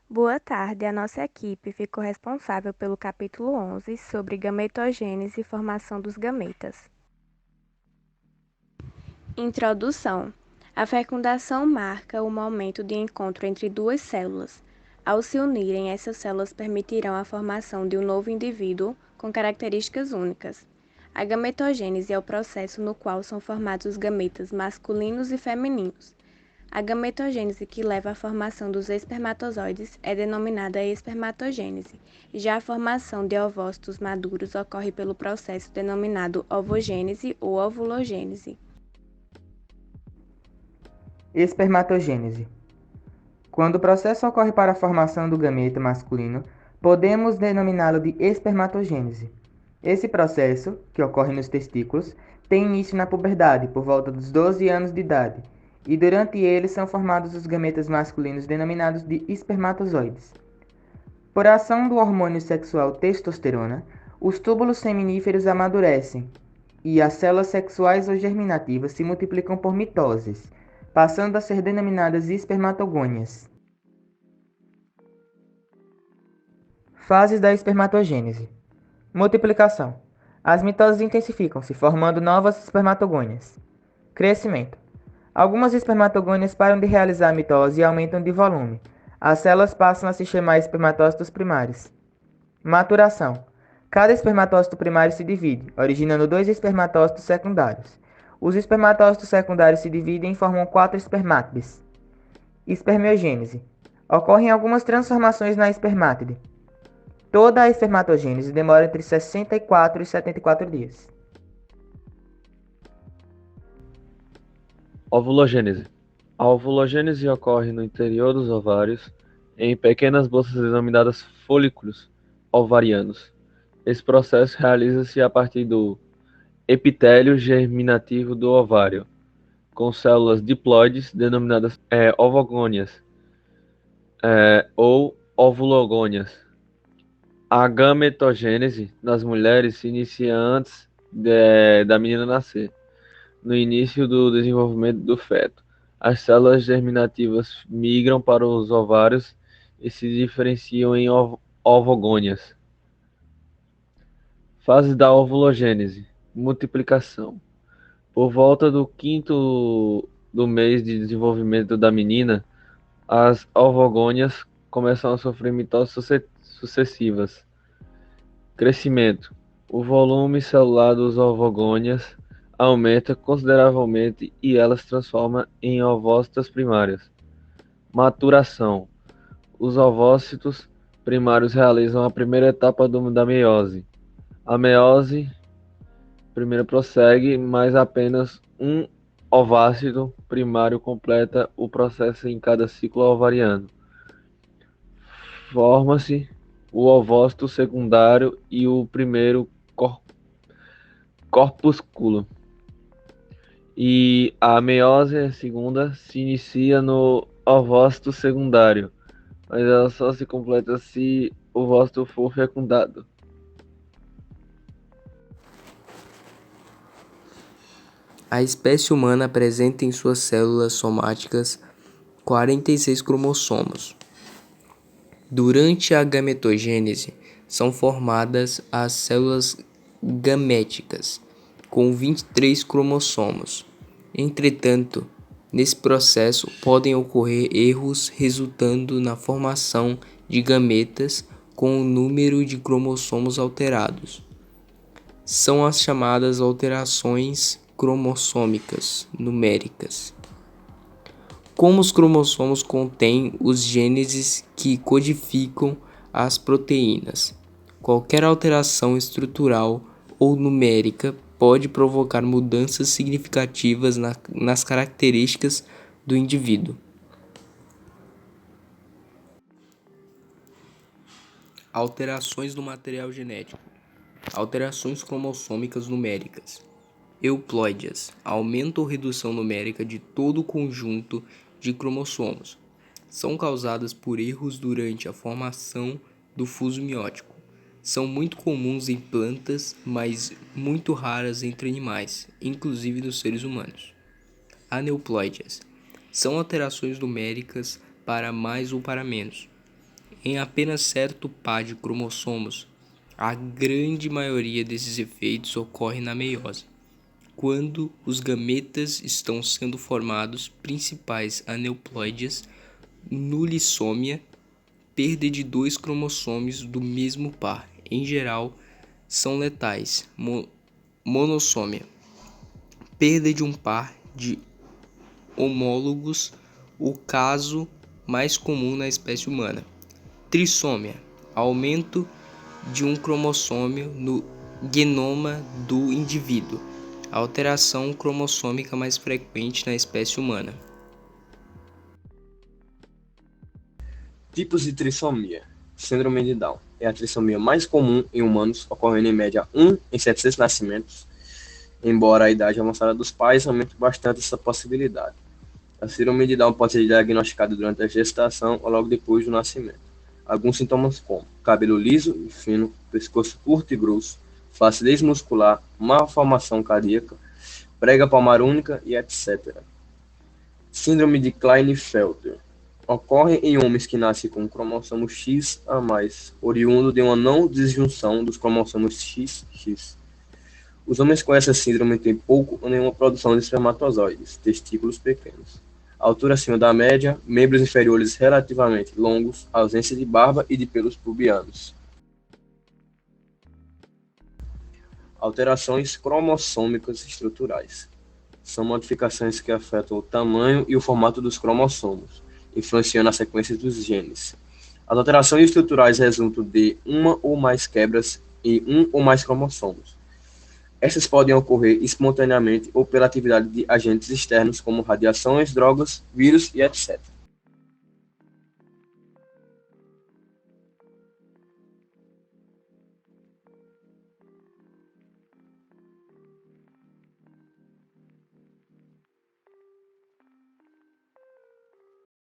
Boa tarde. A nossa equipe ficou responsável pelo capítulo 11 sobre gametogênese e formação dos gametas. Introdução. A fecundação marca o momento de encontro entre duas células. Ao se unirem, essas células permitirão a formação de um novo indivíduo com características únicas. A gametogênese é o processo no qual são formados os gametas masculinos e femininos. A gametogênese que leva à formação dos espermatozoides é denominada espermatogênese, e já a formação de ovócitos maduros ocorre pelo processo denominado ovogênese ou ovulogênese. Espermatogênese. Quando o processo ocorre para a formação do gameta masculino, podemos denominá-lo de espermatogênese. Esse processo, que ocorre nos testículos, tem início na puberdade, por volta dos 12 anos de idade, e durante ele são formados os gametas masculinos denominados de espermatozoides. Por ação do hormônio sexual testosterona, os túbulos seminíferos amadurecem e as células sexuais ou germinativas se multiplicam por mitoses, passando a ser denominadas espermatogônias. Fases da espermatogênese. Multiplicação. As mitoses intensificam-se, formando novas espermatogônias. Crescimento. Algumas espermatogônias param de realizar a mitose e aumentam de volume. As células passam a se chamar espermatócitos primários. Maturação. Cada espermatócito primário se divide, originando dois espermatócitos secundários. Os espermatócitos secundários se dividem e formam quatro espermátides. Espermiogênese. Ocorrem algumas transformações na espermátide. Toda a espermatogênese demora entre 64 e 74 dias. Ovulogênese. A ovulogênese ocorre no interior dos ovários, em pequenas bolsas denominadas folículos ovarianos. Esse processo realiza-se a partir do epitélio germinativo do ovário, com células diploides denominadas ovogônias ou ovulogônias. A gametogênese nas mulheres se inicia antes da menina nascer, no início do desenvolvimento do feto. As células germinativas migram para os ovários e se diferenciam em ovogônias. Fase da ovulogênese. Multiplicação. Por volta do quinto do mês de desenvolvimento da menina, as ovogônias começam a sofrer mitoses sucessivas. Crescimento. O volume celular dos ovogônias aumenta consideravelmente e elas se transformam em ovócitos primários. Maturação. Os ovócitos primários realizam a primeira etapa da meiose. A meiose primeiro prossegue, mas apenas um ovácito primário completa o processo em cada ciclo ovariano. Forma-se o ovócito secundário e o primeiro corpúsculo. E a meiose segunda se inicia no ovócito secundário, mas ela só se completa se o ovócito for fecundado. A espécie humana apresenta em suas células somáticas 46 cromossomos. Durante a gametogênese, são formadas as células gaméticas, com 23 cromossomos. Entretanto, nesse processo podem ocorrer erros resultando na formação de gametas com o número de cromossomos alterados. São as chamadas alterações cromossômicas numéricas. Como os cromossomos contêm os genes que codificam as proteínas, qualquer alteração estrutural ou numérica pode provocar mudanças significativas nas características do indivíduo. Alterações no material genético. Alterações cromossômicas numéricas. Euploidias. Aumento ou redução numérica de todo o conjunto de cromossomos. São causadas por erros durante a formação do fuso miótico. São muito comuns em plantas, mas muito raras entre animais, inclusive nos seres humanos. Aneuploidias. São alterações numéricas para mais ou para menos. em apenas certo par de cromossomos. A grande maioria desses efeitos ocorre na meiose, quando os gametas estão sendo formados, principais aneuploidias, nulissômia, perda de 2 cromossomos do mesmo par, em geral, são letais, monossômia, perda de um par de homólogos, o caso mais comum na espécie humana. Trissômia, aumento de um cromossômio no genoma do indivíduo, a alteração cromossômica mais frequente na espécie humana. Tipos de trissomia. Síndrome de Down é a trissomia mais comum em humanos, ocorrendo em média 1 em 700 nascimentos, embora a idade avançada dos pais aumente bastante essa possibilidade. A síndrome de Down pode ser diagnosticada durante a gestação ou logo depois do nascimento. Alguns sintomas como cabelo liso e fino, pescoço curto e grosso, flacidez muscular, malformação cardíaca, prega palmar única e etc. Síndrome de Klinefelter. Ocorre em homens que nascem com o cromossomo X a mais, oriundo de uma não disjunção dos cromossomos XX. Os homens com essa síndrome têm pouco ou nenhuma produção de espermatozoides, testículos pequenos, altura acima da média, membros inferiores relativamente longos, ausência de barba e de pelos pubianos. Alterações cromossômicas estruturais. São modificações que afetam o tamanho e o formato dos cromossomos, influenciando a sequência dos genes. As alterações estruturais resultam de uma ou mais quebras em um ou mais cromossomos. Essas podem ocorrer espontaneamente ou pela atividade de agentes externos como radiações, drogas, vírus e etc.